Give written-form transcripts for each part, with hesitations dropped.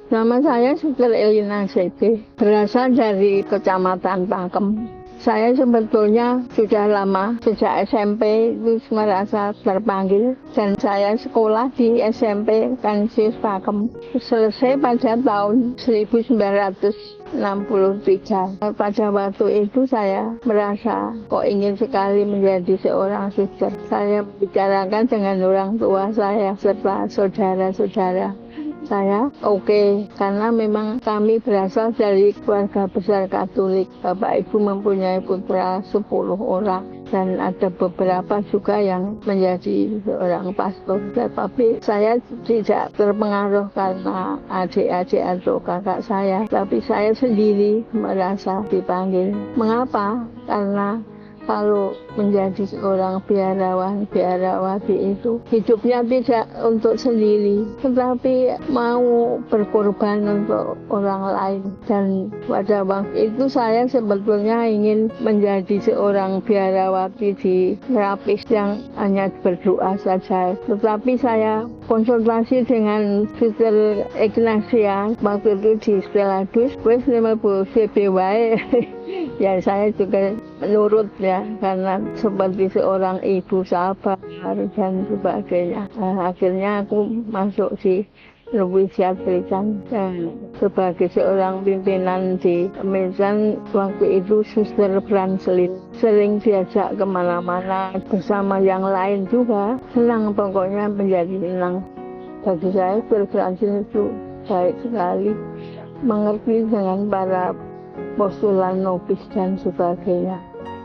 Nama saya Suster Elina CB, berasal dari Kecamatan Pakem. Saya sebetulnya sudah lama, sejak SMP itu merasa terpanggil, dan saya sekolah di SMP Kanisius Pakem. Selesai pada tahun 1963. Pada waktu itu saya merasa kok ingin sekali menjadi seorang suster. Saya bicarakan dengan orang tua saya serta saudara-saudara saya oke, karena memang kami berasal dari keluarga besar Katolik. Bapak Ibu mempunyai putra 10 orang dan ada beberapa juga yang menjadi seorang pastor. Tetapi saya tidak terpengaruh karena adik-adik atau kakak saya, tapi saya sendiri merasa dipanggil. Mengapa? Karena kalau menjadi seorang biarawati itu hidupnya tidak untuk sendiri, tetapi mau berkorban untuk orang lain. Dan pada waktu itu saya sebetulnya ingin menjadi seorang biarawati di terapis yang hanya berdoa saja. Tetapi saya konsultasi dengan Suster Ignatia waktu itu di Steladus, wes lemebu CBW. Ya saya juga menurut ya, karena seperti seorang ibu sabar dan sebagainya. Akhirnya aku masuk di Louisiana Christian sebagai seorang pimpinan di Medan. Waktu itu Suster Branslin sering diajak kemana-mana bersama yang lain juga. Senang, pokoknya menjadi senang. Bagi saya Suster Branslin itu baik sekali, mengerti dengan para postulan nobis dan sebagainya.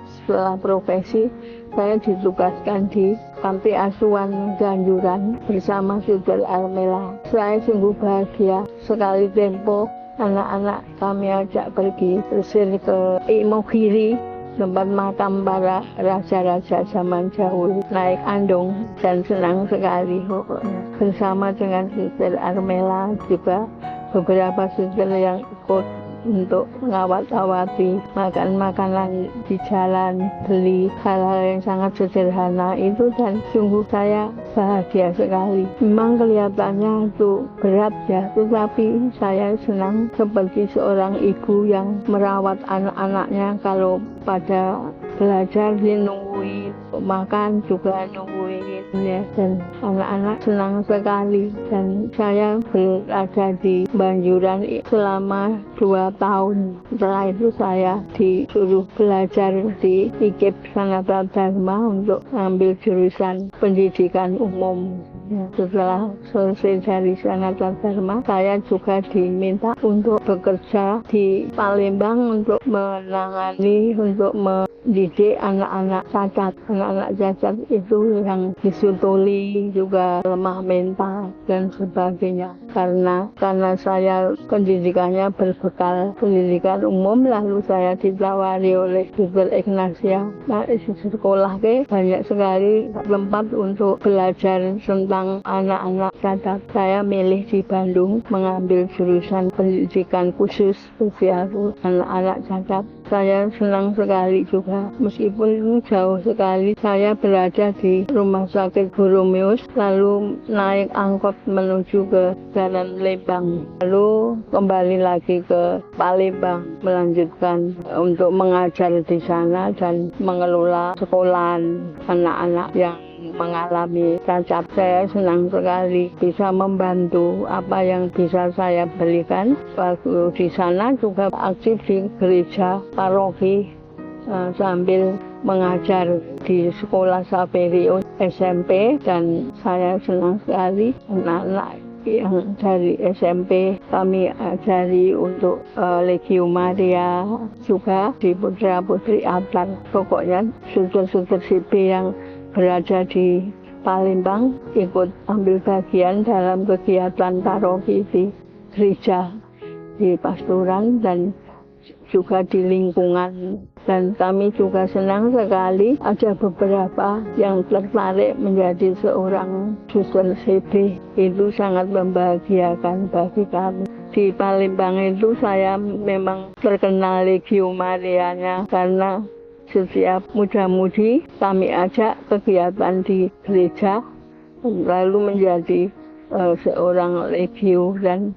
Setelah profesi, saya ditugaskan di panti asuhan Ganjuran bersama Suster Armela. Saya sungguh bahagia sekali. Tempo anak-anak kami ajak pergi bersir ke Imogiri, tempat makam para raja-raja zaman dahulu, naik andong dan senang sekali pokoknya. Bersama dengan Suster Armela juga beberapa suster yang ikut untuk mengawat-awati makan makanan di jalan, beli hal-hal yang sangat sederhana itu, dan sungguh saya bahagia sekali. Memang kelihatannya itu berat ya, tetapi saya senang seperti seorang ibu yang merawat anak-anaknya. Kalau pada belajar nungguin, makan juga nungguin ya, dan anak-anak senang sekali. Dan saya berada di Banjuran selama 2 tahun. Setelah itu saya disuruh belajar di IKIP Sanata Dharma untuk ambil jurusan pendidikan umum. Ya, setelah selesai dari Sanata Dharma, saya juga diminta untuk bekerja di Palembang untuk menangani, untuk mendidik anak-anak cacat. Anak-anak cacat itu yang disutuli, juga lemah mental dan sebagainya. Karena saya pendidikannya berbekal pendidikan umum, lalu saya ditawari oleh Suster Ignatia. Nah, di sekolah banyak sekali tempat untuk belajar tentang anak-anak cacat. Saya milih di Bandung mengambil jurusan pendidikan khusus spesial anak-anak cacat. Saya senang sekali juga, meskipun itu jauh sekali. Saya berada di Rumah Sakit Boromeus, lalu naik angkot menuju ke Jalan Lembang, lalu kembali lagi ke Palembang, melanjutkan untuk mengajar di sana dan mengelola sekolahan anak-anak yang mengalami cacat. Saya senang sekali bisa membantu apa yang bisa saya berikan. Waktu di sana juga aktif di gereja paroki sambil mengajar di sekolah Saverio SMP, dan saya senang sekali anak-anak yang dari SMP kami ajari untuk Legio Maria, juga di Putra Putri Atlar. Pokoknya suster-suster CB yang berada di Palembang ikut ambil bagian dalam kegiatan paroki di gereja, di pastoran, dan juga di lingkungan. Dan kami juga senang sekali ada beberapa yang tertarik menjadi seorang suster CB. Itu sangat membahagiakan bagi kami. Di Palembang itu saya memang terkenal Legio Marianya, karena setiap muda-mudi kami ajak kegiatan di gereja, lalu menjadi seorang legio. Dan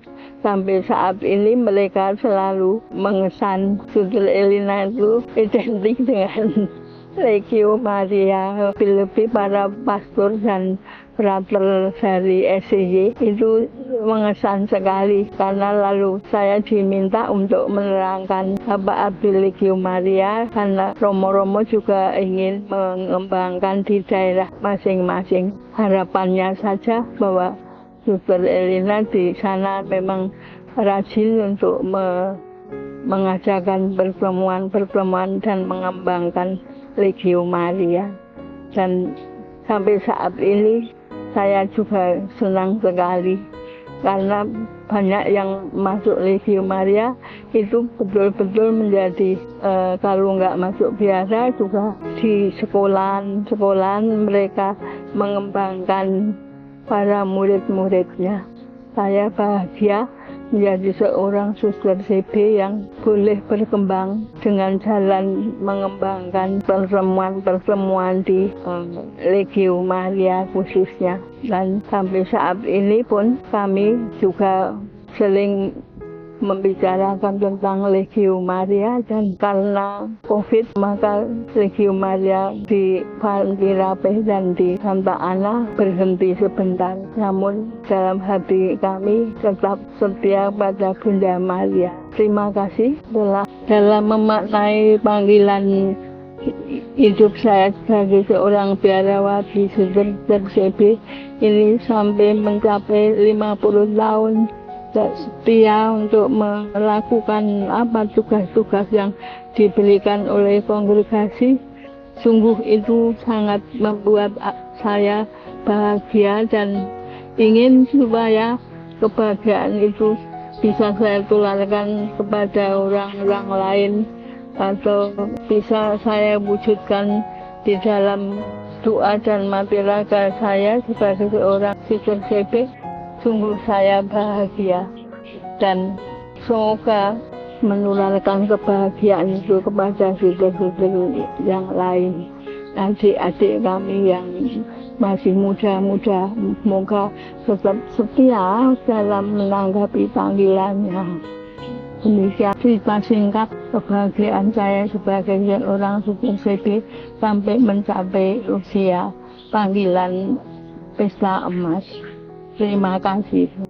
sampai saat ini mereka selalu mengesan Suster Elina itu identik dengan Legio Maria. Lebih-lebih para pastor dan frater dari SCY itu mengesan sekali, karena lalu saya diminta untuk menerangkan apa arti Legio Maria, karena Romo-Romo juga ingin mengembangkan di daerah masing-masing. Harapannya saja bahwa Suster Elina di sana memang rajin untuk mengadakan pertemuan-pertemuan dan mengembangkan Legio Maria. Dan sampai saat ini saya juga senang sekali karena banyak yang masuk Legio Maria itu betul-betul menjadi kalau nggak masuk biasa juga di sekolahan mereka mengembangkan para murid-muridnya. Saya bahagia menjadi seorang suster CB yang boleh berkembang dengan jalan mengembangkan pertemuan-pertemuan di Legio Maria khususnya. Dan sampai saat ini pun kami juga sering membicarakan tentang Legio Maria, dan karena COVID maka Legio Maria di Panti Rapih dan di Santa Ana berhenti sebentar. Namun dalam hati kami tetap setia pada Bunda Maria. Terima kasih telah dalam memaknai panggilan hidup saya sebagai seorang biarawati suster CB ini sampai mencapai 50 tahun. Setia untuk melakukan tugas-tugas yang diberikan oleh kongregasi. Sungguh itu sangat membuat saya bahagia dan ingin supaya kebahagiaan itu bisa saya tularkan kepada orang-orang lain atau bisa saya wujudkan di dalam doa dan mati raga saya sebagai seorang suster CB. Sungguh saya bahagia dan semoga menularkan kebahagiaan itu kepada suster-suster yang lain, adik-adik kami yang masih muda-muda. Semoga tetap setia dalam menanggapi panggilannya. Demikian cerita singkat kebahagiaan saya sebagai seorang suster CB sampai mencapai usia panggilan pesta emas. Terima kasih.